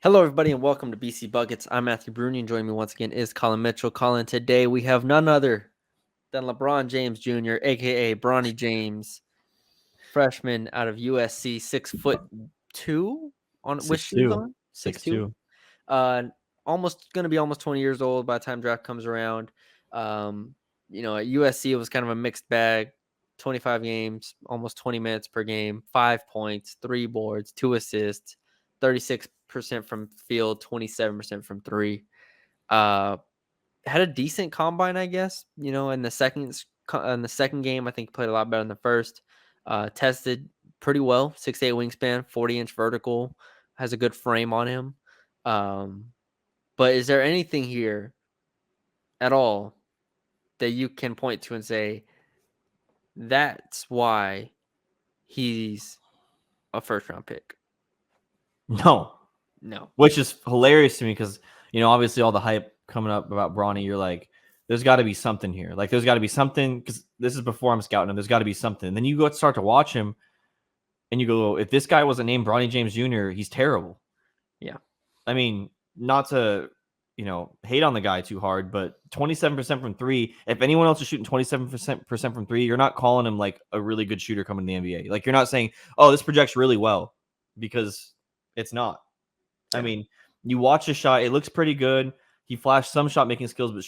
Hello, everybody, and welcome to BC Buckets. I'm Matthew Brune, and joining me once again is Colin Mitchell. Colin, today we have none other than LeBron James Jr., aka Bronny James, freshman out of USC, 6'2" on with Six shoes two, on, six six two. two. Almost going to be almost 20 years old by the time draft comes around. At USC it was kind of a mixed bag. 25 games, almost 20 minutes per game, 5 points, 3 boards, 2 assists, 36% from field, 27% from 3. Uh had a decent combine, I guess. In the second game, I think he played a lot better than the first. Tested pretty well, 6'8" wingspan, 40-inch vertical, has a good frame on him. But is there anything here at all that you can point to and say that's why he's a first round pick? No, No. which is hilarious to me because obviously all the hype coming up about Bronny, you're like, there's got to be something here. Like, there's got to be something because this is before I'm scouting him. There's got to be something. And then you go start to watch him, and you go, if this guy wasn't named Bronny James Jr., he's terrible. Yeah. I mean, not to hate on the guy too hard, but 27% from three. If anyone else is shooting 27% from three, you're not calling him like a really good shooter coming to the NBA. Like, you're not saying, oh, this projects really well, because it's not. Yeah. I mean, you watch his shot; it looks pretty good. He flashed some shot making skills, but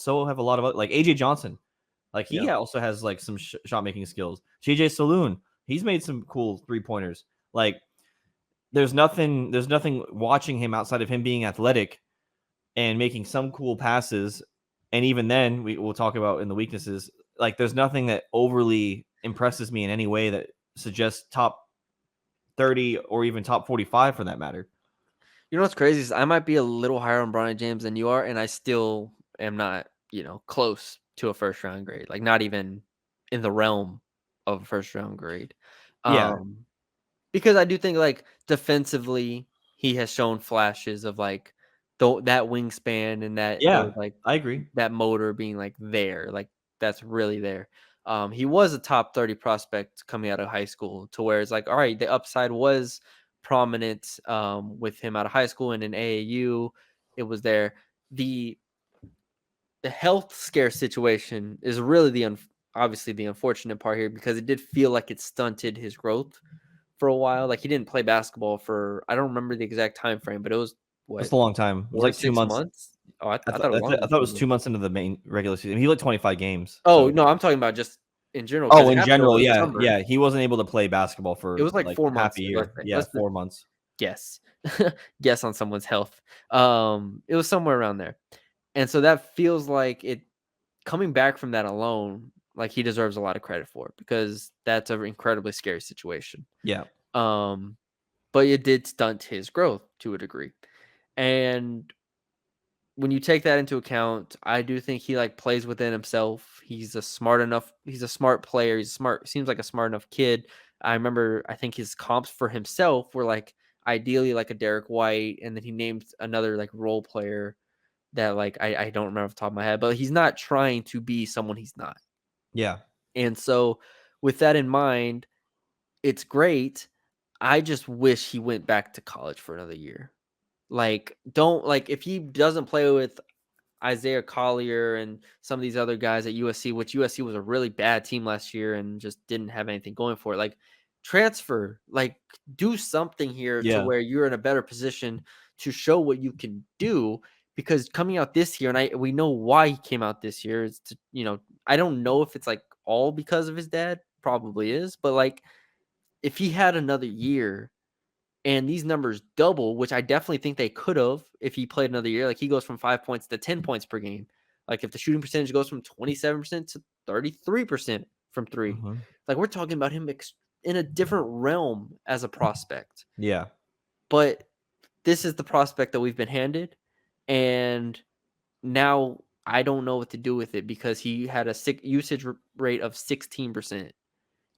so have a lot of, like, AJ Johnson. Like, he also has like some shot making skills. JJ Saloon, he's made some cool 3-pointers. Like, there's nothing watching him outside of him being athletic and making some cool passes. And even then, we'll talk about in the weaknesses. Like, there's nothing that overly impresses me in any way that suggests top 30 or even top 45 for that matter. You know what's crazy is I might be a little higher on Bronny James than you are, and I still am not, close to a first round grade. Like, not even in the realm of a first round grade. Yeah. Because I do think, like, defensively, he has shown flashes of, like, that wingspan and Yeah, I agree. that motor being, like, there. Like, that's really there. He was a top 30 prospect coming out of high school, to where it's like, all right, the upside was prominent with him out of high school, and in AAU, it was there. The health scare situation is really obviously the unfortunate part here, because it did feel like it stunted his growth for a while. Like, he didn't play basketball for, I don't remember the exact time frame, but it was That's what, a long time. It was four to like 2 six months. months. Oh, I I thought thought it was longer I than thought it 2 was 2 months. months into the main regular season. He played 25 games. Oh, So, no, I'm talking about just in general, because oh, it in happened over general, the yeah, summer. yeah, he wasn't able to play basketball It for was like like 4 half months a here. Let's year. say. Yeah, Let's 4 months. guess. Guess on someone's health. It was somewhere around there. And so that feels like it, coming back from that alone, like, he deserves a lot of credit for it, because that's an incredibly scary situation. Yeah. Um, but it did stunt his growth to a degree. And when you take that into account, I do think he, like, plays within himself. He's a smart player. Seems like a smart enough kid. I think his comps for himself were, like, ideally like a Derek White, and then he named another, like, role player that, like, I don't remember off the top of my head, but he's not trying to be someone he's not. Yeah. And so with that in mind, it's great. I just wish he went back to college for another year. Like, if he doesn't play with Isaiah Collier and some of these other guys at USC, which USC was a really bad team last year and just didn't have anything going for it. Like, transfer, like, do something here to Yeah. where you're in a better position to show what you can do. Because coming out this year, and we know why he came out this year, is to, I don't know if it's, like, all because of his dad, probably is, but, like, if he had another year and these numbers double, which I definitely think they could have if he played another year. Like, he goes from 5 points to 10 points per game. Like, if the shooting percentage goes from 27% to 33% from three, Mhm. like, we're talking about him in a different realm as a prospect. Yeah. But this is the prospect that we've been handed. And now I don't know what to do with it, because he had a usage rate of 16%.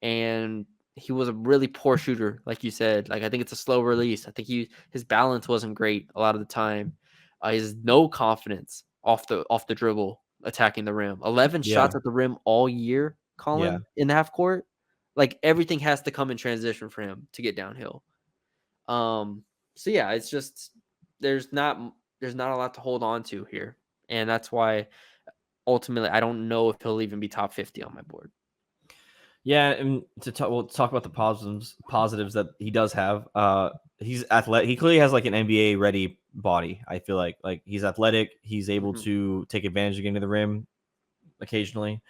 And he was a really poor shooter, like you said. Like, I think it's a slow release. I think his balance wasn't great a lot of the time. He has no confidence off the dribble attacking the rim. 11 Yeah. shots at the rim all year, Yeah. Colin, in the half court. Like, everything has to come in transition for him to get downhill. So yeah, it's just, there's not there's not a lot to hold on to here, and that's why ultimately I don't know if he'll even be top 50 on my board. Yeah, and we'll talk about the positives that he does have. He's athletic. He clearly has like an NBA ready body. I feel like he's athletic. He's able Mhm. to take advantage of getting to the rim occasionally.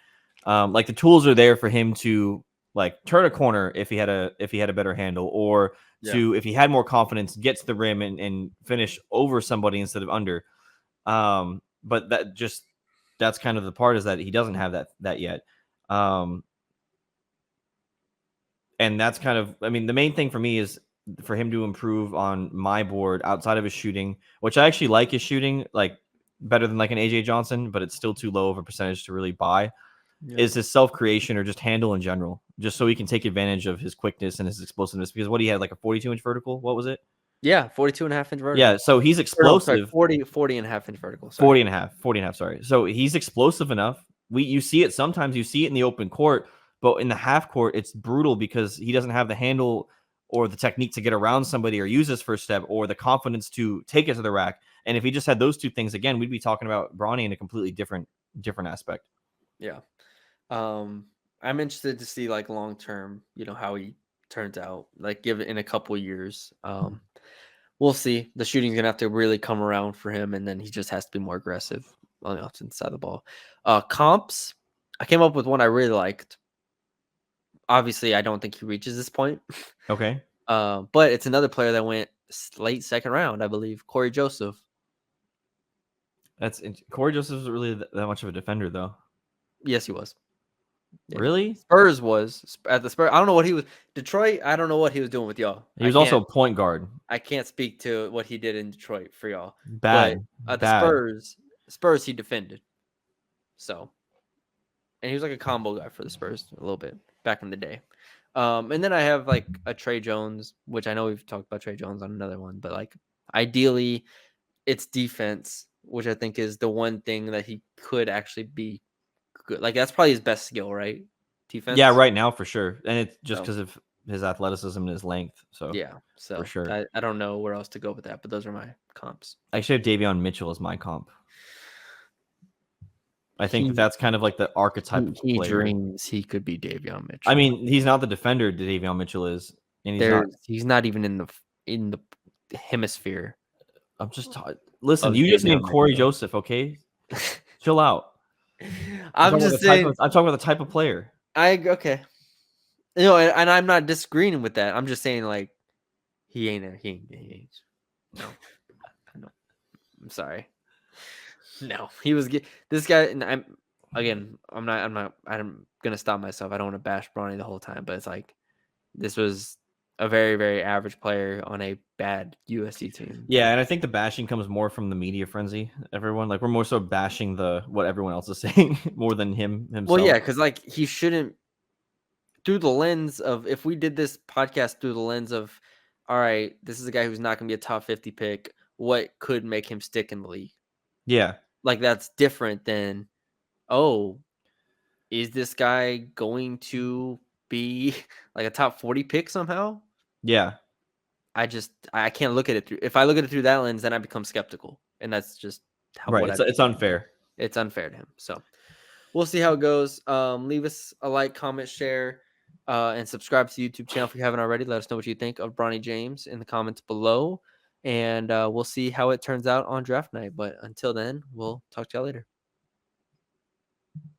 Like the tools are there for him to like turn a corner if he had a better handle, or Yeah. to, if he had more confidence, get to the rim and finish over somebody instead of under. But that's kind of the part, is that he doesn't have that yet. Um, and that's kind of, I mean, the main thing for me is for him to improve on my board outside of his shooting, which I actually like his shooting, like better than like an AJ Johnson, but it's still too low of a percentage to really buy, Yeah. is his self creation or just handle in general, just so he can take advantage of his quickness and his explosiveness. Because what he had, like a 42-inch vertical, what was it? Yeah, 42.5-inch Yeah, vertical. so he's Or no, sorry, explosive. 40.5-inch vertical, sorry. 40 and a half, 40 and a half, sorry. So he's explosive enough. You see it sometimes, you see it in the open court, but in the half court, it's brutal because he doesn't have the handle or the technique to get around somebody or use his first step or the confidence to take it to the rack. And if he just had those two things, again, we'd be talking about Bronny in a completely different aspect. Yeah. Um, I'm interested to see like long term, how he turns out. Like give it in a couple years. We'll see. The shooting's gonna have to really come around for him, and then he just has to be more aggressive on the offensive side of the ball. Comps, I came up with one I really liked. Obviously, I don't think he reaches this point. Okay. But it's another player that went late second round, I believe. Corey Joseph. Corey Joseph is really that much of a defender, though. Yes, he was. Yeah. Really? Spurs was at the Spurs. I don't know what he was. Detroit. I don't know what he was doing with y'all. He was also a point guard. I can't speak to what he did in Detroit for y'all. But Bad, at the bad. Spurs he defended. So, and he was like a combo guy for the Spurs a little bit back in the day. And then I have like a Trey Jones, which I know we've talked about Trey Jones on another one, but like ideally it's defense, which I think is the one thing that he could actually be good. Like that's probably his best skill, right? Yeah, Defense. right now for sure, and it's just So because of his athleticism and his length. So yeah. for So sure. I don't know where else to go with that, but those are my comps. I actually have Davion Mitchell as my comp. I think He that's kind of like the archetype of he player. dreams he could be Davion I Mitchell. mean, he's not the defender that Davion Mitchell is, and he's not. He's not even in the hemisphere I'm just listen. of You just named Davion Corey Mitchell. Joseph, okay? Chill out. I'm just saying. I'm talking about the type of player. Okay. And I'm not disagreeing with that. I'm just saying like he ain't. No, no. I'm sorry. No, he was this guy, and I'm gonna stop myself. I don't want to bash Bronny the whole time, but it's like this was a very, very average player on a bad USC team. Yeah, and I think the bashing comes more from the media frenzy. Everyone, like, we're more so bashing what everyone else is saying more than him Well, himself. yeah, because like he shouldn't, through the lens of, if we did this podcast through the lens of, all right, this is a guy who's not gonna be a top 50 pick. What could make him stick in the league? Yeah, Like that's different than, oh, is this guy going to be like a top 40 pick somehow? yeah, I can't look at it through. If I look at it through that lens, then I become skeptical, and that's just how right. what I It's become. unfair. It's unfair to him. So we'll see how it goes. Leave us a like, comment, share, and subscribe to the YouTube channel if you haven't already. Let us know what you think of Bronny James in the comments below, and we'll see how it turns out on draft night. But until then, we'll talk to y'all later.